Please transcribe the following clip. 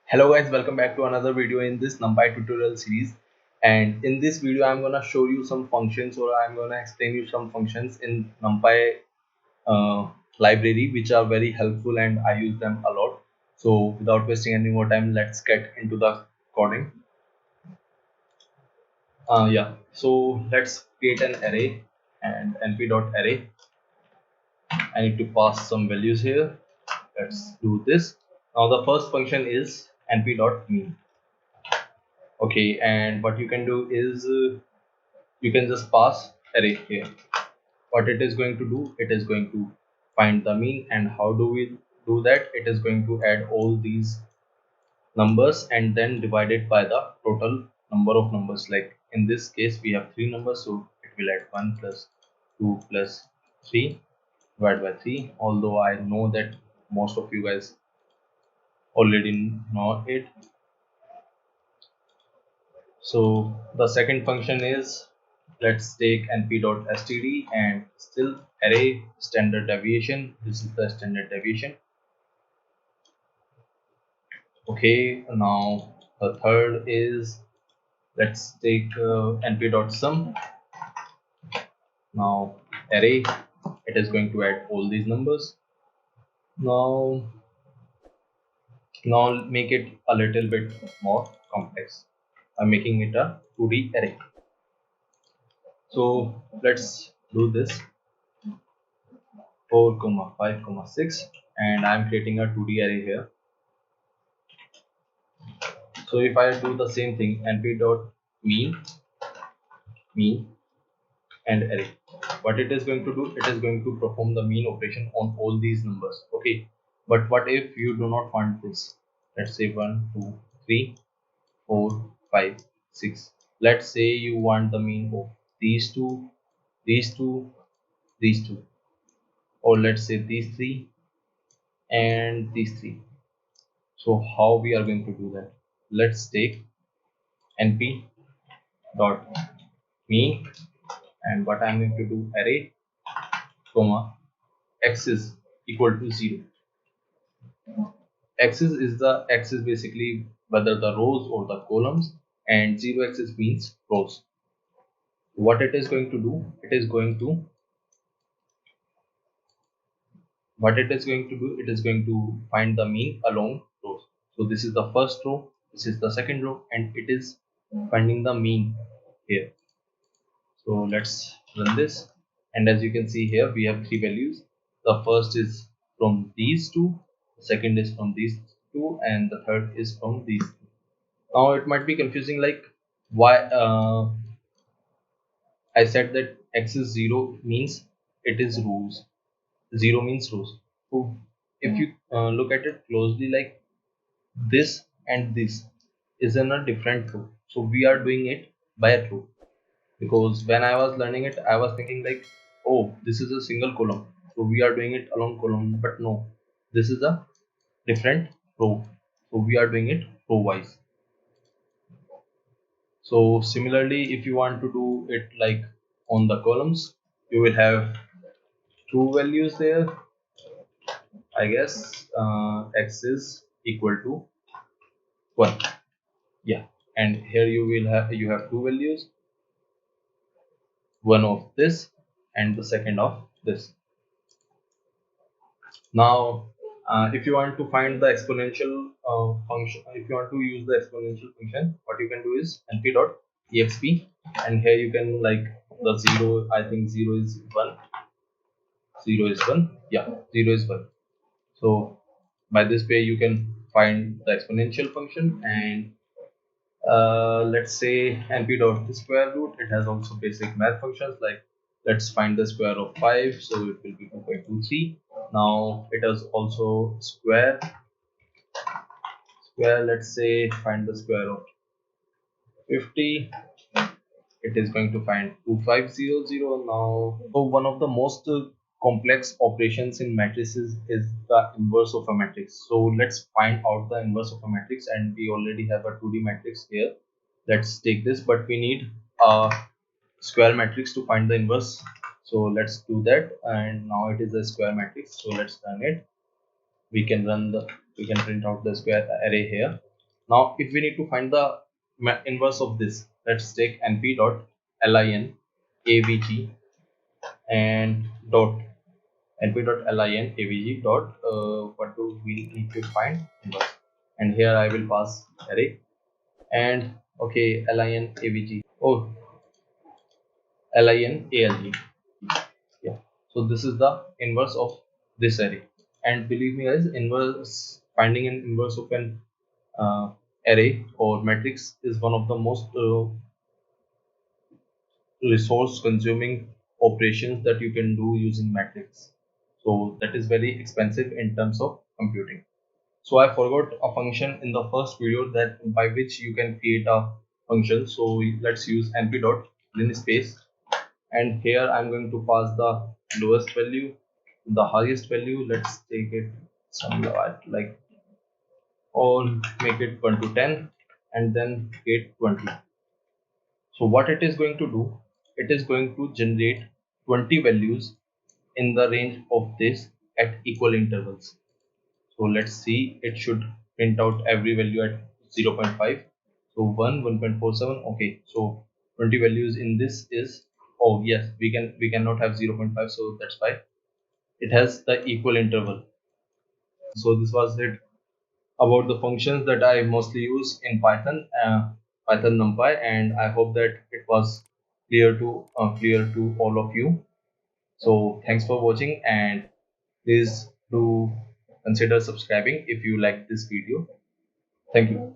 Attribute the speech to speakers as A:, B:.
A: Hello guys, welcome back to another video in this NumPy tutorial series. And in this video I'm gonna show you some functions, or I'm gonna explain you some functions in NumPy library which are very helpful and I use them a lot. So without wasting any more time, let's get into the coding. So let's create an array and np.array. I need to pass some values here. Let's do this. Now the first function is np.mean. Okay, and what you can do is you can just pass array here. What it is going to do, it is going to find the mean. And how do we do that? It is going to add all these numbers and then divide it by the total number of numbers. Like in this case we have three numbers, so it will add 1 plus 2 plus 3 divided by 3, although I know that most of you guys already know it. So the second function is, let's take np.std and still array standard deviation. This is the standard deviation. Okay, now the third is, let's take np.sum. Now array, it is going to add all these numbers. Now make it a little bit more complex. I'm making it a 2D array. So let's do this. 4 comma 5 comma 6, and I'm creating a 2D array here. So if I do the same thing, np.mean and array, what it is going to do, it is going to perform the mean operation on all these numbers. Okay, but what if you do not want this? Let's say 1 2 3 4 5 6. Let's say you want the mean of these two, these two, these two, or let's say these three and these three. So how we are going to do that? Let's take np dot mean, and what I'm going to do, array comma x is equal to 0. X is basically whether the rows or the columns, and 0 axis means rows. What it is going to do, it is going to find the mean along rows. So this is the first row, this is the second row, and it is finding the mean here. So let's run this, and as you can see here we have three values. The first is from these two, the second is from these two, and the third is from these two. Now it might be confusing, like why I said that x is 0 means it is rows. 0 means rows. So if you look at it closely, like this and this is in a different row, so we are doing it by row. Because when I was learning it, I was thinking like, oh, this is a single column, so we are doing it along column. But no, this is a different row, so we are doing it row wise. So similarly, if you want to do it like on the columns, you will have two values there. I guess x is equal to 1. Yeah, and here you have two values, one of this and the second of this. Now if you want to find the exponential function, if you want to use the exponential function, what you can do is np.exp, and here you can, like, the 0, I think 0 is 1, 0 is 1, yeah, 0 is 1. So by this way you can find the exponential function. And let's say np.square root, it has also basic math functions, like let's find the square of 5, so it will be 2.23. Now it has also square, let's say find the square of 50, it is going to find 2500. Now, so one of the most complex operations in matrices is the inverse of a matrix. So let's find out the inverse of a matrix, and we already have a 2D matrix here. Let's take this, but we need a square matrix to find the inverse. So let's do that, and now it is a square matrix, so let's run it. We can print out the square array here. Now if we need to find the inverse of this, let's take np dot lin avg and dot np dot lin avg dot what do we need to find inverse, and here I will pass array and okay lin avg, oh lin alg, yeah. So this is the inverse of this array, and believe me guys, inverse, finding an inverse of an uh, array or matrix is one of the most resource consuming operations that you can do using matrix. So that is very expensive in terms of computing. So I forgot a function in the first video that by which you can create a function. So let's use np dot linspace, and here I'm going to pass the lowest value, the highest value. Let's take it somewhere like, or make it 1 to 10 and then create 20. So what it is going to do, it is going to generate 20 values in the range of this at equal intervals. So let's see, it should print out every value at 0.5. So 1, 1.47. Okay, so 20 values in this is, oh yes, we cannot have 0.5, so that's why it has the equal interval. So this was it about the functions that I mostly use in Python, Python NumPy, and I hope that it was clear to all of you. So thanks for watching, and please do consider subscribing if you like this video. Thank you.